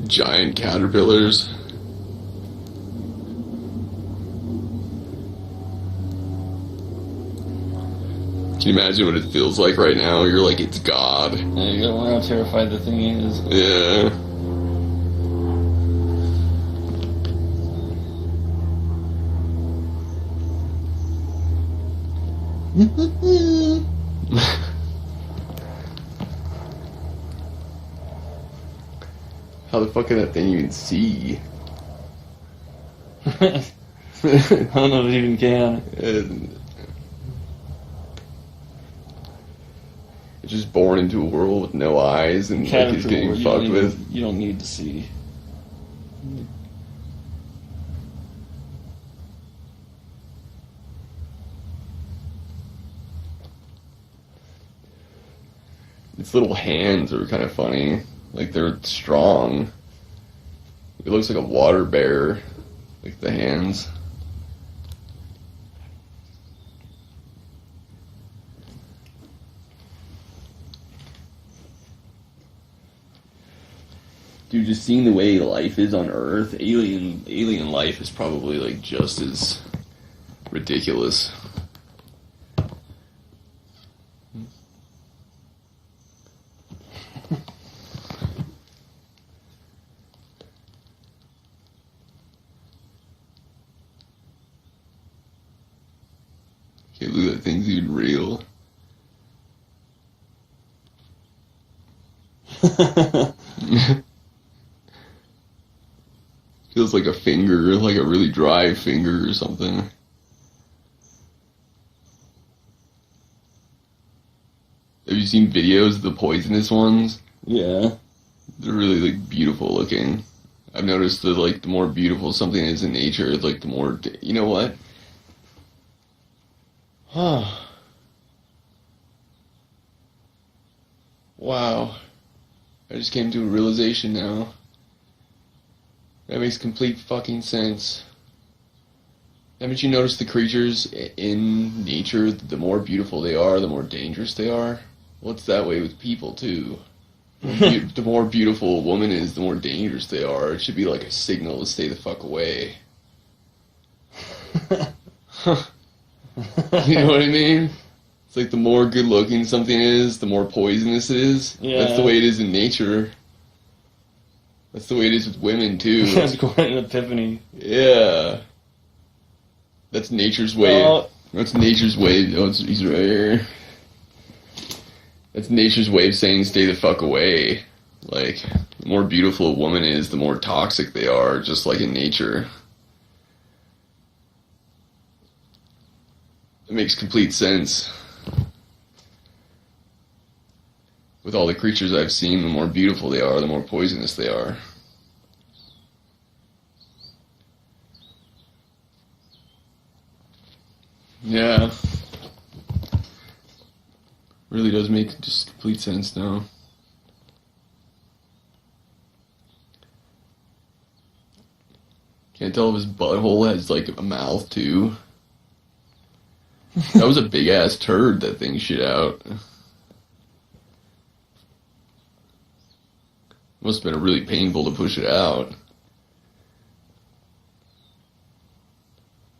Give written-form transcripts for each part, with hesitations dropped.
Giant caterpillars. Can you imagine what it feels like right now? You're like, it's God. Yeah, you gotta wonder how terrified the thing is. Yeah. How the fuck can that thing even see? I don't know if it even can. It's just born into a world with no eyes and like he's getting fucked with. You don't need to see. Its little hands are kind of funny. Like they're strong. It looks like a water bear. Like the hands. Dude, just seeing the way life is on Earth, alien life is probably like just as ridiculous. Can't believe that thing's even real. Feels like a finger, like a really dry finger or something. Have you seen videos of the poisonous ones? Yeah. They're really like beautiful looking. I've noticed that like the more beautiful something is in nature, like the more, you know what? Wow. I just came to a realization now. That makes complete fucking sense. Haven't you noticed the creatures in nature, the more beautiful they are, the more dangerous they are? Well, it's that way with people, too. The more beautiful a woman is, the more dangerous they are. It should be like a signal to stay the fuck away. You know what I mean? It's like the more good looking something is, the more poisonous it is. Yeah. That's the way it is in nature. That's the way it is with women, too. That's quite an epiphany. Yeah. That's nature's way. Oh. That's nature's way. Oh, he's right here. That's nature's way of saying stay the fuck away. Like, the more beautiful a woman is, the more toxic they are, just like in nature. It makes complete sense. With all the creatures I've seen, the more beautiful they are, the more poisonous they are. Yeah. Really does make just complete sense now. Can't tell if his butthole has like a mouth too. That was a big ass turd that thing shit out. Must have been really painful to push it out.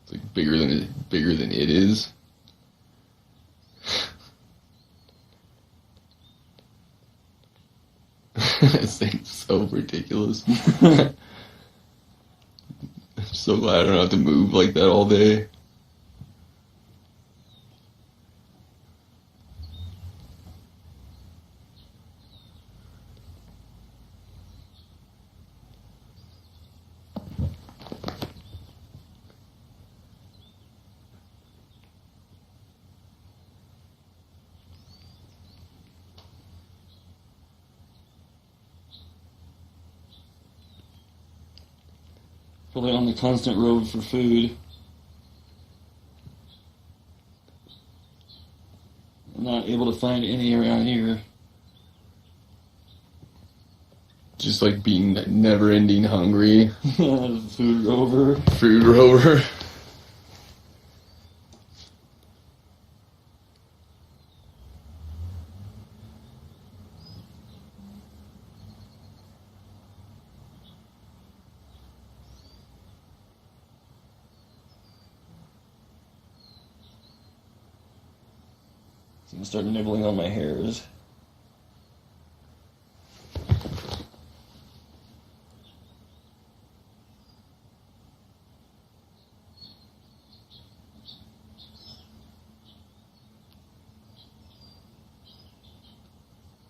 It's like bigger than it is. This thing's so ridiculous. I'm so glad I don't have to move like that all day. Probably on the constant road for food. I'm not able to find any around here. Just like being never-ending hungry. Food rover. Food rover. It's gonna start nibbling on my hairs.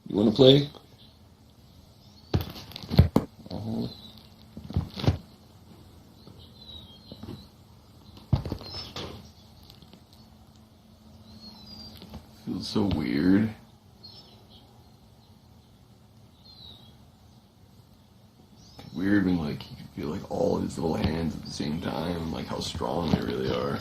You wanna play? Uh-huh. Feels so weird. Weird when like you can feel like all of his little hands at the same time, like how strong they really are.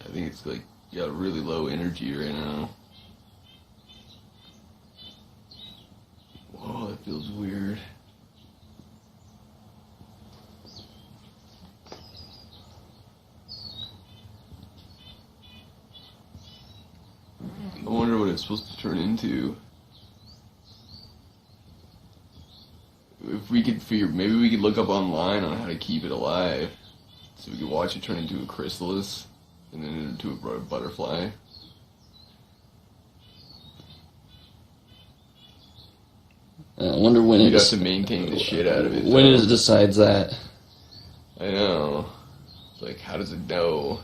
I think it's like you got really low energy right now. Whoa, that feels weird. I wonder what it's supposed to turn into. If we could figure, maybe we could look up online on how to keep it alive, so we could watch it turn into a chrysalis, and then into a butterfly. I wonder when You'd it have to maintain the shit out of it. when though. it decides that. I know. It's like, how does it know?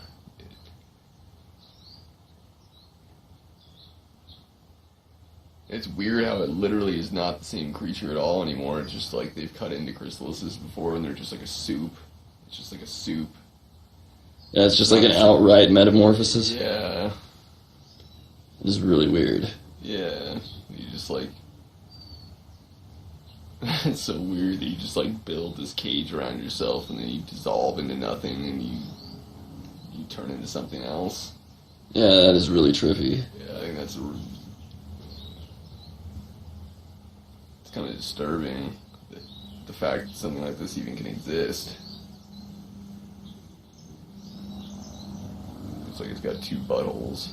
It's weird how it literally is not the same creature at all anymore. It's just like they've cut into chrysalises before and they're just like a soup. It's just like a soup. Yeah, it's just like an outright metamorphosis. Yeah. It's really weird. Yeah. You just like... It's so weird that you just like build this cage around yourself and then you dissolve into nothing and you turn into something else. Yeah, that is really trippy. Yeah, I think that's it's kind of disturbing, the fact that something like this even can exist. Looks like it's got two buttholes.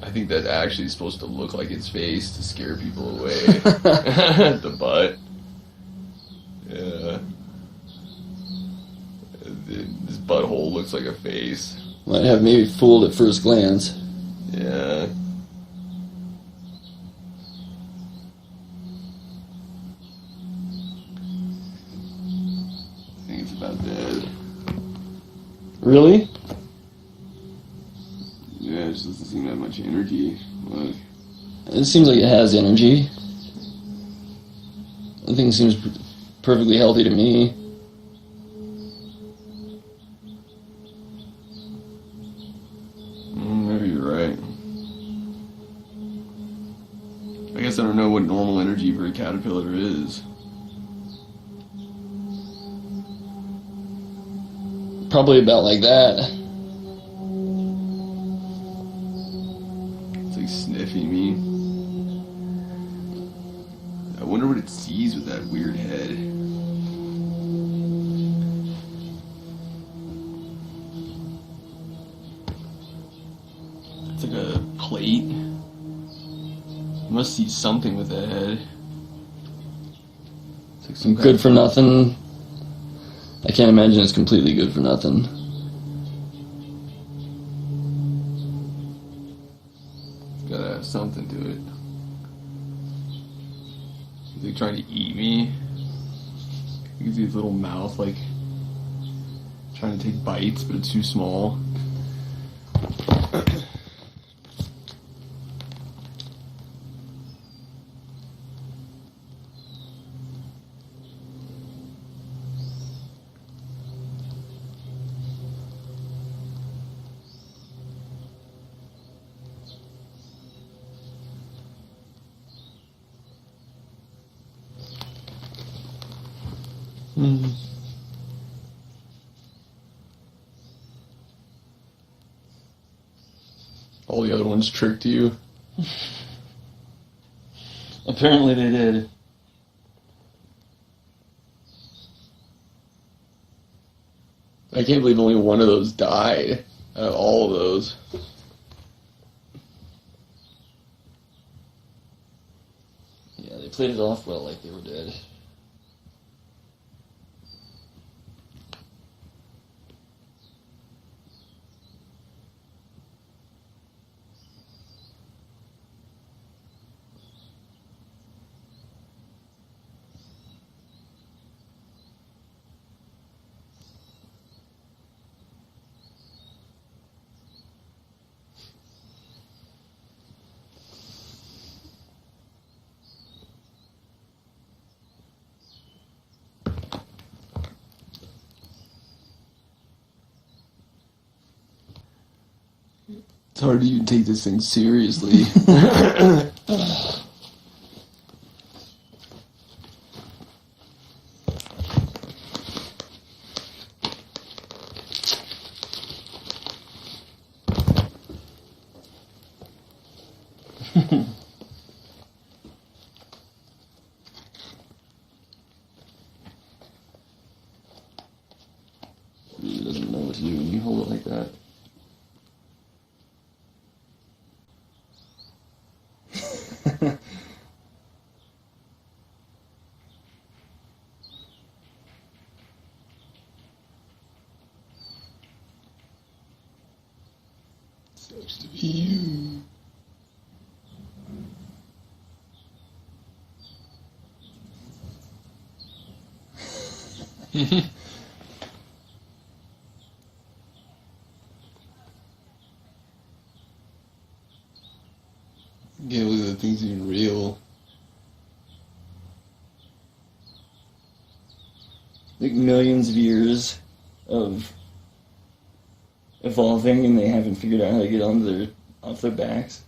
I think that actually is supposed to look like its face to scare people away. The butt. Yeah. This butthole looks like a face. Might have me fooled at first glance. Yeah. I think it's about dead. Really? Yeah, it just doesn't seem to have much energy. Look. It seems like it has energy. The thing seems perfectly healthy to me. Maybe you're right. I guess I don't know what normal energy for a caterpillar is. Probably about like that. It's like sniffing me. I wonder what it sees with that weird head. It's like a plate. It must see something with that head. It's like some Good for nothing. I can't imagine it's completely good for nothing. It's gotta have something to it. Is he trying to eat me? You can see his little mouth, like, trying to take bites, but it's too small. All the other ones tricked you. Apparently they did. I can't believe only one of those died out of all of those. Yeah, they played it off well, like they were dead. It's hard to even take this thing seriously. Really doesn't know what to do when you hold it like that. Sucks to be you. Can't believe that thing's even real. Like millions of years of evolving, and they haven't figured out how to get off their backs.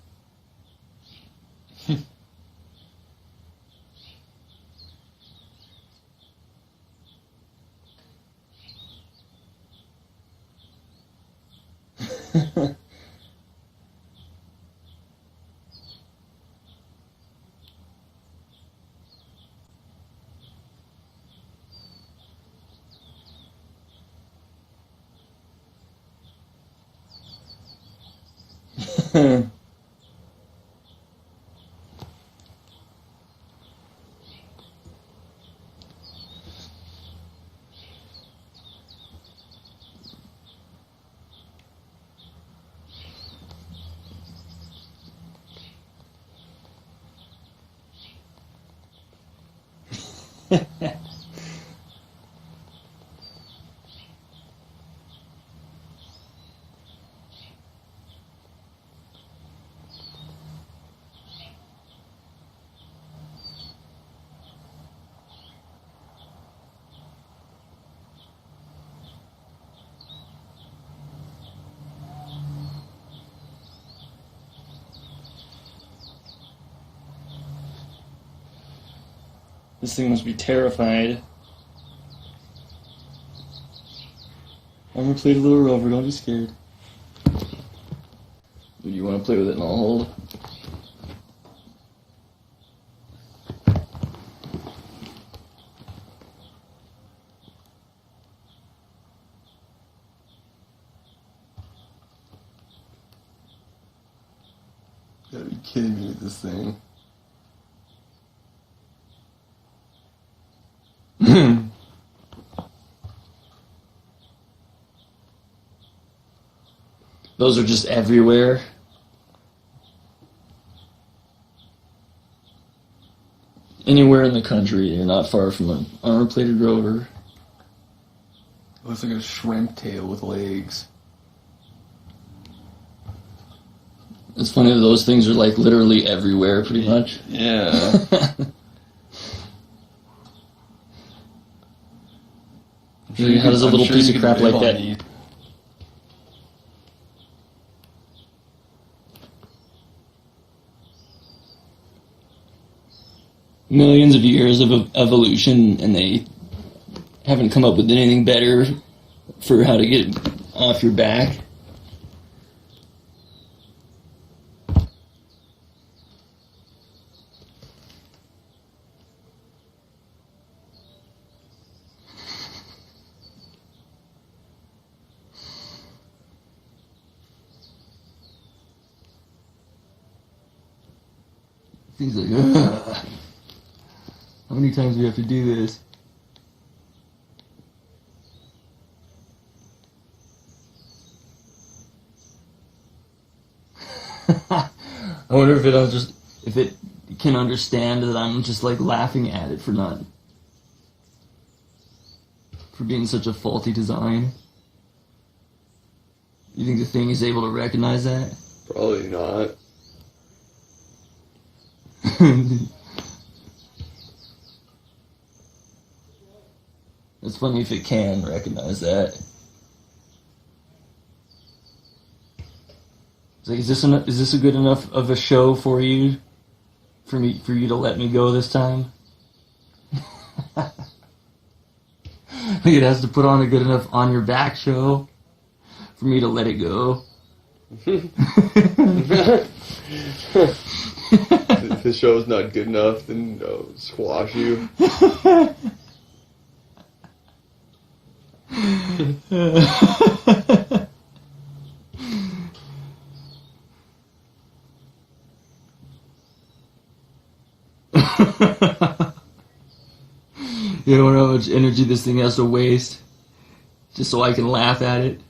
This thing must be terrified. Armor-plated little rover, don't be scared. Do you want to play with it and I'll hold? You gotta be kidding me with this thing. Those are just everywhere. Anywhere in the country, you're not far from an armor-plated rover. Looks like a shrimp tail with legs. It's funny that those things are like literally everywhere, pretty much. Yeah. How does a little piece of crap like that? Millions of years of evolution, and they haven't come up with anything better for how to get off your back. He's like, ugh. How many times do we have to do this? I wonder if it can understand that I'm just like laughing at it for being such a faulty design. You think the thing is able to recognize that? Probably not. It's funny if it can recognize that. It's like, is this a good enough of a show for you? For you to let me go this time? Like it has to put on a good enough on your back show for me to let it go. If the show's not good enough, then squash you. You don't know how much energy this thing has to waste just so I can laugh at it.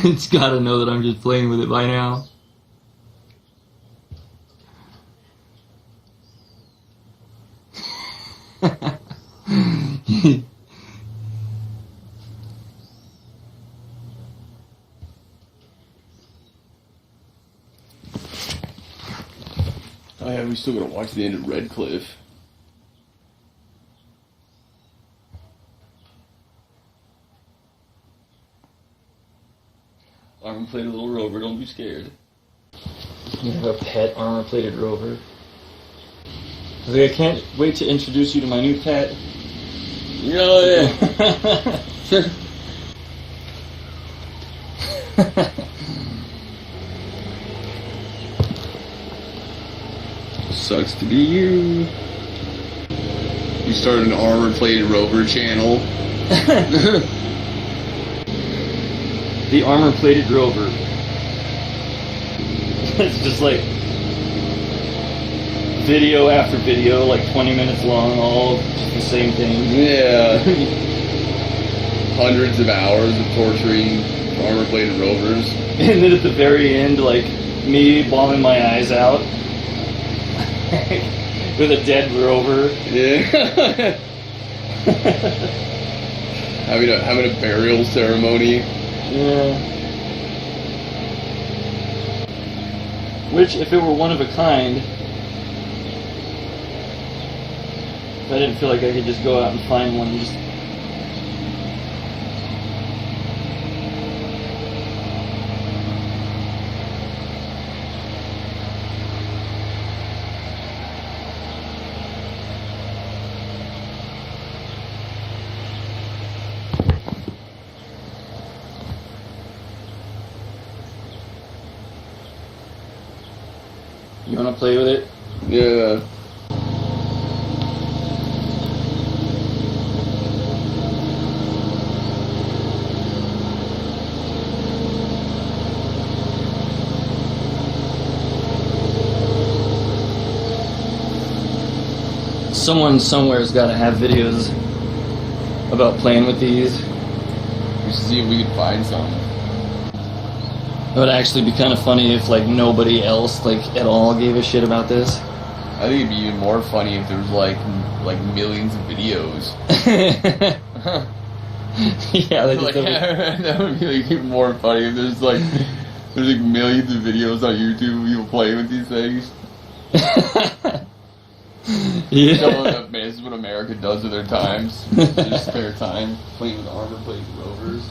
It's gotta know that I'm just playing with it by now. Oh yeah, we still gotta watch the end of Red Cliff. Armor-plated little rover, don't be scared. You have a pet armor-plated rover. I can't wait to introduce you to my new pet. Oh yeah. Sucks to be you. You started an armor-plated rover channel. The armor-plated rover. It's just like video after video, like 20 minutes long, all just the same thing. Yeah. Hundreds of hours of torturing armor-plated rovers. And then at the very end, like me bawling my eyes out with a dead rover. Yeah. having a burial ceremony. Yeah. Which, if it were one of a kind, if I didn't feel like I could just go out and find one and just... You want to play with it? Yeah. Someone somewhere's got to have videos about playing with these. We should see if we can find some. It would actually be kind of funny if like nobody else like at all gave a shit about this. I think it'd be even more funny if there was like millions of videos. Yeah, Like, that would be like even more funny if there's like millions of videos on YouTube of people playing with these things. Yeah. So this is what America does with their times. Their spare time playing with armor-plated rovers.